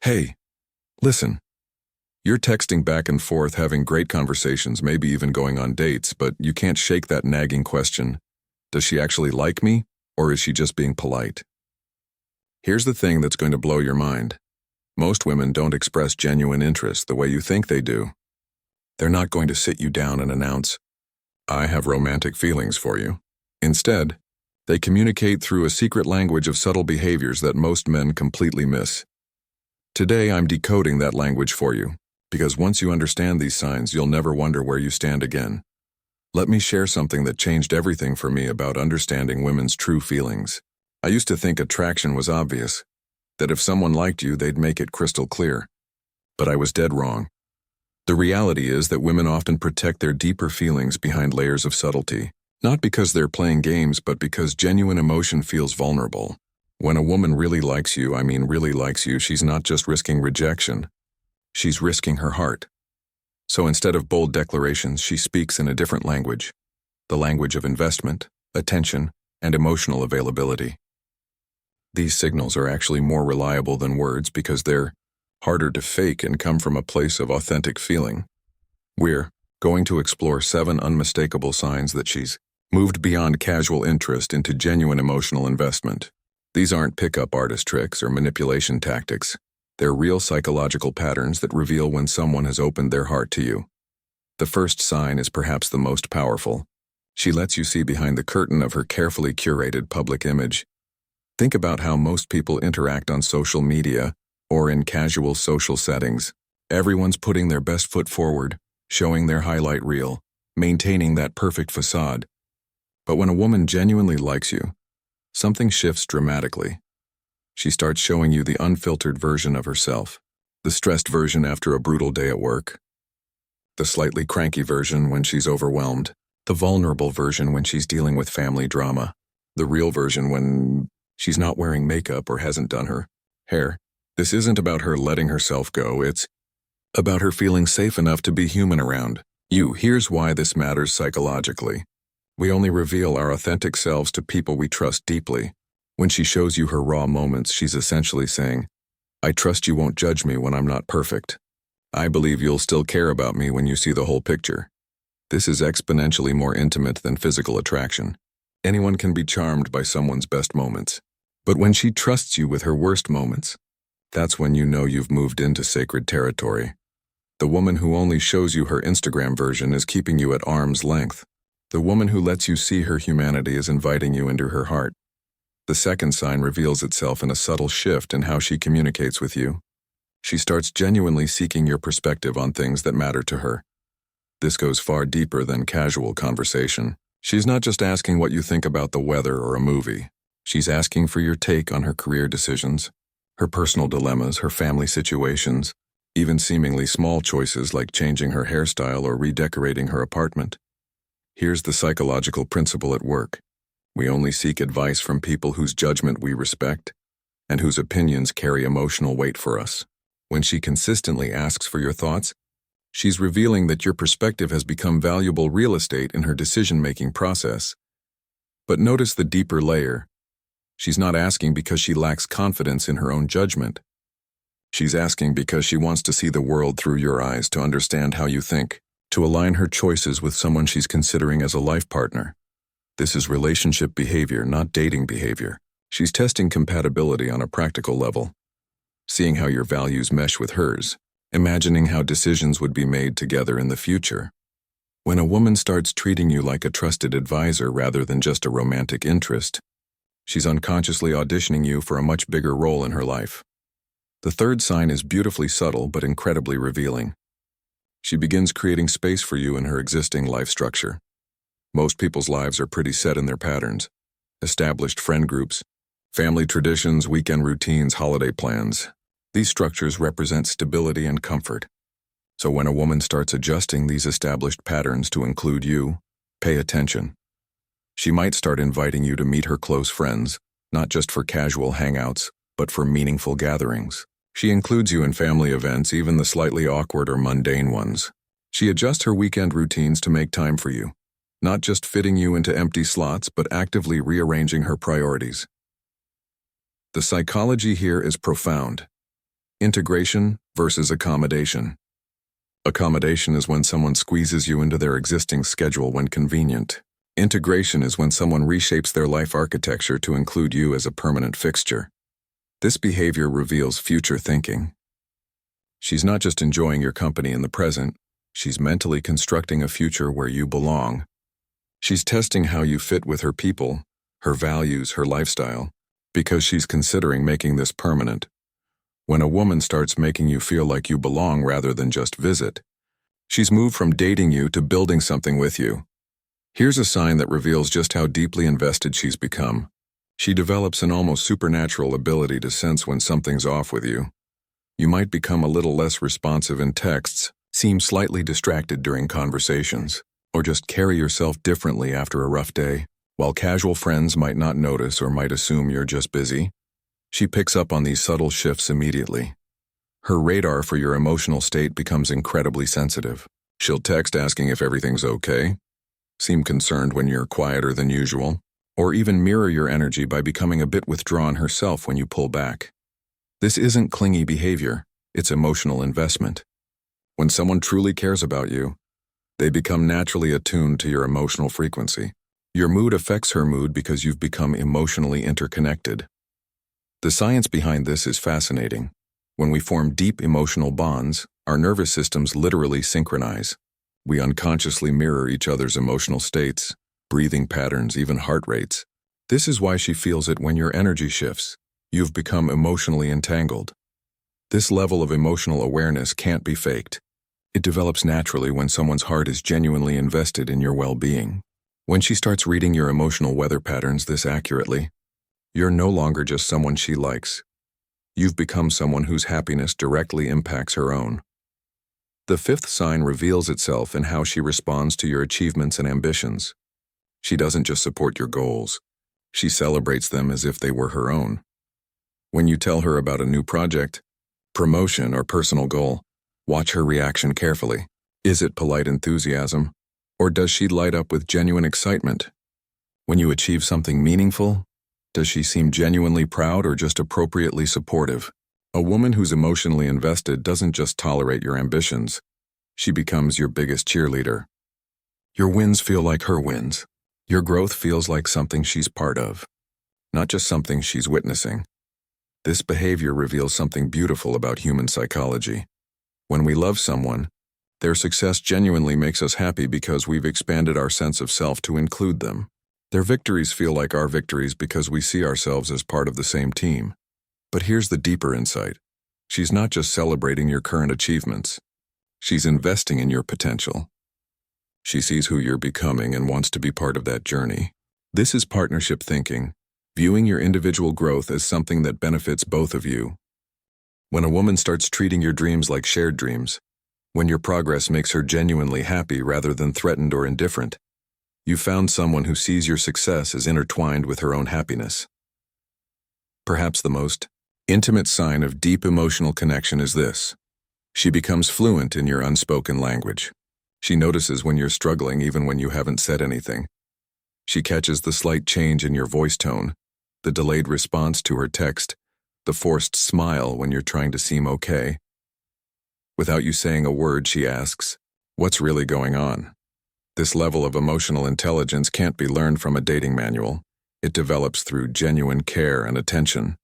Hey, listen. You're texting back and forth, having great conversations, maybe even going on dates, but you can't shake that nagging question. Does she actually like me, or is she just being polite? Here's the thing that's going to blow your mind. Most women don't express genuine interest the way you think they do. They're not going to sit you down and announce, "I have romantic feelings for you." Instead, they communicate through a secret language of subtle behaviors that most men completely miss. Today, I'm decoding that language for you, because once you understand these signs, you'll never wonder where you stand again. Let me share something that changed everything for me about understanding women's true feelings. I used to think attraction was obvious, that if someone liked you, they'd make it crystal clear. But I was dead wrong. The reality is that women often protect their deeper feelings behind layers of subtlety, not because they're playing games, but because genuine emotion feels vulnerable. When a woman really likes you, really likes you, she's not just risking rejection. She's risking her heart. So instead of bold declarations, she speaks in a different language, the language of investment, attention, and emotional availability. These signals are actually more reliable than words because they're harder to fake and come from a place of authentic feeling. We're going to explore 7 unmistakable signs that she's moved beyond casual interest into genuine emotional investment. These aren't pickup artist tricks or manipulation tactics. They're real psychological patterns that reveal when someone has opened their heart to you. The first sign is perhaps the most powerful. She lets you see behind the curtain of her carefully curated public image. Think about how most people interact on social media or in casual social settings. Everyone's putting their best foot forward, showing their highlight reel, maintaining that perfect facade. But when a woman genuinely likes you, something shifts dramatically. She starts showing you the unfiltered version of herself, the stressed version after a brutal day at work, the slightly cranky version when she's overwhelmed, the vulnerable version when she's dealing with family drama, the real version when she's not wearing makeup or hasn't done her hair. This isn't about her letting herself go, it's about her feeling safe enough to be human around you. Here's why this matters psychologically. We only reveal our authentic selves to people we trust deeply. When she shows you her raw moments, she's essentially saying, "I trust you won't judge me when I'm not perfect. I believe you'll still care about me when you see the whole picture." This is exponentially more intimate than physical attraction. Anyone can be charmed by someone's best moments. But when she trusts you with her worst moments, that's when you know you've moved into sacred territory. The woman who only shows you her Instagram version is keeping you at arm's length. The woman who lets you see her humanity is inviting you into her heart. The second sign reveals itself in a subtle shift in how she communicates with you. She starts genuinely seeking your perspective on things that matter to her. This goes far deeper than casual conversation. She's not just asking what you think about the weather or a movie. She's asking for your take on her career decisions, her personal dilemmas, her family situations, even seemingly small choices like changing her hairstyle or redecorating her apartment. Here's the psychological principle at work. We only seek advice from people whose judgment we respect and whose opinions carry emotional weight for us. When she consistently asks for your thoughts, she's revealing that your perspective has become valuable real estate in her decision-making process. But notice the deeper layer. She's not asking because she lacks confidence in her own judgment. She's asking because she wants to see the world through your eyes, to understand how you think, to align her choices with someone she's considering as a life partner. This is relationship behavior, not dating behavior. She's testing compatibility on a practical level, seeing how your values mesh with hers, imagining how decisions would be made together in the future. When a woman starts treating you like a trusted advisor rather than just a romantic interest, she's unconsciously auditioning you for a much bigger role in her life. The third sign is beautifully subtle but incredibly revealing. She begins creating space for you in her existing life structure. Most people's lives are pretty set in their patterns: established friend groups, family traditions, weekend routines, holiday plans. These structures represent stability and comfort. So when a woman starts adjusting these established patterns to include you, pay attention. She might start inviting you to meet her close friends, not just for casual hangouts, but for meaningful gatherings. She includes you in family events, even the slightly awkward or mundane ones. She adjusts her weekend routines to make time for you, not just fitting you into empty slots, but actively rearranging her priorities. The psychology here is profound. Integration versus accommodation. Accommodation is when someone squeezes you into their existing schedule when convenient. Integration is when someone reshapes their life architecture to include you as a permanent fixture. This behavior reveals future thinking. She's not just enjoying your company in the present, she's mentally constructing a future where you belong. She's testing how you fit with her people, her values, her lifestyle, because she's considering making this permanent. When a woman starts making you feel like you belong rather than just visit, she's moved from dating you to building something with you. Here's a sign that reveals just how deeply invested she's become. She develops an almost supernatural ability to sense when something's off with you. You might become a little less responsive in texts, seem slightly distracted during conversations, or just carry yourself differently after a rough day. While casual friends might not notice or might assume you're just busy, she picks up on these subtle shifts immediately. Her radar for your emotional state becomes incredibly sensitive. She'll text asking if everything's okay, seem concerned when you're quieter than usual, or even mirror your energy by becoming a bit withdrawn herself when you pull back. This isn't clingy behavior, it's emotional investment. When someone truly cares about you, they become naturally attuned to your emotional frequency. Your mood affects her mood because you've become emotionally interconnected. The science behind this is fascinating. When we form deep emotional bonds, our nervous systems literally synchronize. We unconsciously mirror each other's emotional states, breathing patterns, even heart rates. This is why she feels it when your energy shifts. You've become emotionally entangled. This level of emotional awareness can't be faked. It develops naturally when someone's heart is genuinely invested in your well-being. When she starts reading your emotional weather patterns this accurately, you're no longer just someone she likes. You've become someone whose happiness directly impacts her own. The fifth sign reveals itself in how she responds to your achievements and ambitions. She doesn't just support your goals. She celebrates them as if they were her own. When you tell her about a new project, promotion, or personal goal, watch her reaction carefully. Is it polite enthusiasm, or does she light up with genuine excitement? When you achieve something meaningful, does she seem genuinely proud or just appropriately supportive? A woman who's emotionally invested doesn't just tolerate your ambitions. She becomes your biggest cheerleader. Your wins feel like her wins. Your growth feels like something she's part of, not just something she's witnessing. This behavior reveals something beautiful about human psychology. When we love someone, their success genuinely makes us happy because we've expanded our sense of self to include them. Their victories feel like our victories because we see ourselves as part of the same team. But here's the deeper insight. She's not just celebrating your current achievements. She's investing in your potential. She sees who you're becoming and wants to be part of that journey. This is partnership thinking, viewing your individual growth as something that benefits both of you. When a woman starts treating your dreams like shared dreams, when your progress makes her genuinely happy rather than threatened or indifferent, you've found someone who sees your success as intertwined with her own happiness. Perhaps the most intimate sign of deep emotional connection is this. She becomes fluent in your unspoken language. She notices when you're struggling even when you haven't said anything. She catches the slight change in your voice tone, the delayed response to her text, the forced smile when you're trying to seem okay. Without you saying a word, she asks, "What's really going on?" This level of emotional intelligence can't be learned from a dating manual. It develops through genuine care and attention.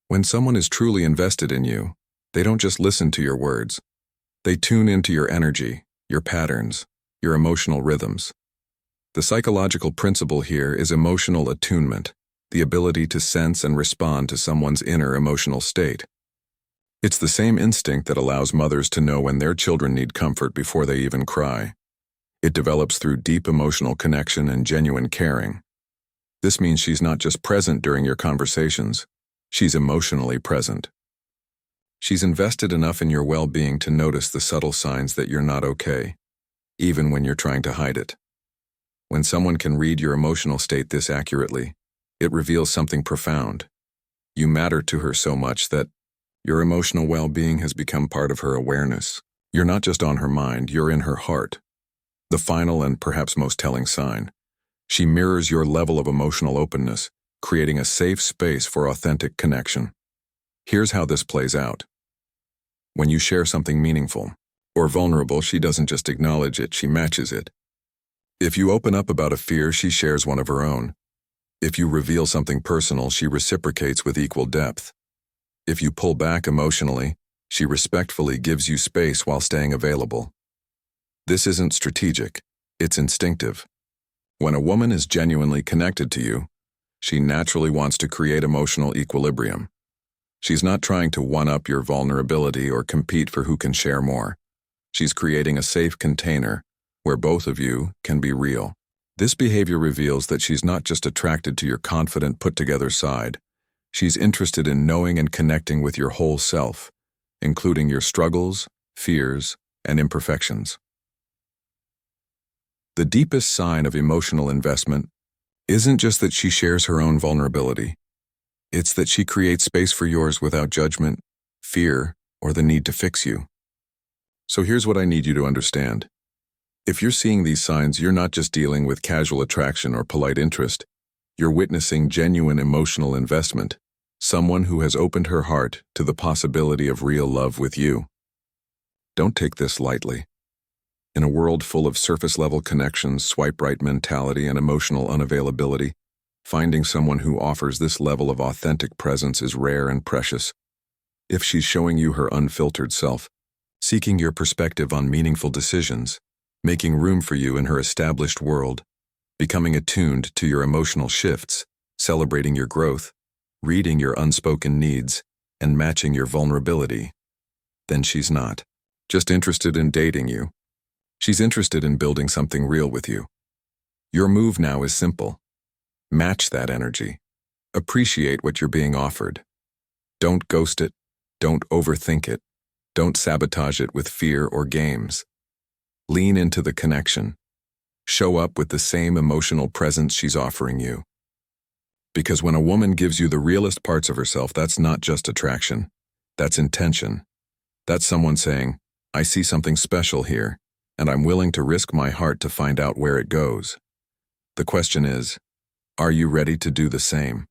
When someone is truly invested in you, they don't just listen to your words. They tune into your energy, your patterns, your emotional rhythms. The psychological principle here is emotional attunement, the ability to sense and respond to someone's inner emotional state. It's the same instinct that allows mothers to know when their children need comfort before they even cry. It develops through deep emotional connection and genuine caring. This means she's not just present during your conversations, she's emotionally present. She's invested enough in your well-being to notice the subtle signs that you're not okay, even when you're trying to hide it. When someone can read your emotional state this accurately, it reveals something profound. You matter to her so much that your emotional well-being has become part of her awareness. You're not just on her mind, you're in her heart. The final and perhaps most telling sign. She mirrors your level of emotional openness, creating a safe space for authentic connection. Here's how this plays out. When you share something meaningful or vulnerable, she doesn't just acknowledge it, she matches it. If you open up about a fear, she shares one of her own. If you reveal something personal, she reciprocates with equal depth. If you pull back emotionally, she respectfully gives you space while staying available. This isn't strategic, it's instinctive. When a woman is genuinely connected to you, she naturally wants to create emotional equilibrium. She's not trying to one-up your vulnerability or compete for who can share more. She's creating a safe container where both of you can be real. This behavior reveals that she's not just attracted to your confident, put-together side. She's interested in knowing and connecting with your whole self, including your struggles, fears, and imperfections. The deepest sign of emotional investment isn't just that she shares her own vulnerability. It's that she creates space for yours without judgment, fear, or the need to fix you. So here's what I need you to understand. If you're seeing these signs, you're not just dealing with casual attraction or polite interest. You're witnessing genuine emotional investment, someone who has opened her heart to the possibility of real love with you. Don't take this lightly. In a world full of surface-level connections, swipe-right mentality, and emotional unavailability, finding someone who offers this level of authentic presence is rare and precious. If she's showing you her unfiltered self, seeking your perspective on meaningful decisions, making room for you in her established world, becoming attuned to your emotional shifts, celebrating your growth, reading your unspoken needs, and matching your vulnerability, then she's not just interested in dating you. She's interested in building something real with you. Your move now is simple. Match that energy. Appreciate what you're being offered. Don't ghost it. Don't overthink it. Don't sabotage it with fear or games. Lean into the connection. Show up with the same emotional presence she's offering you. Because when a woman gives you the realest parts of herself, that's not just attraction. That's intention. That's someone saying, I see something special here, and I'm willing to risk my heart to find out where it goes. The question is, are you ready to do the same?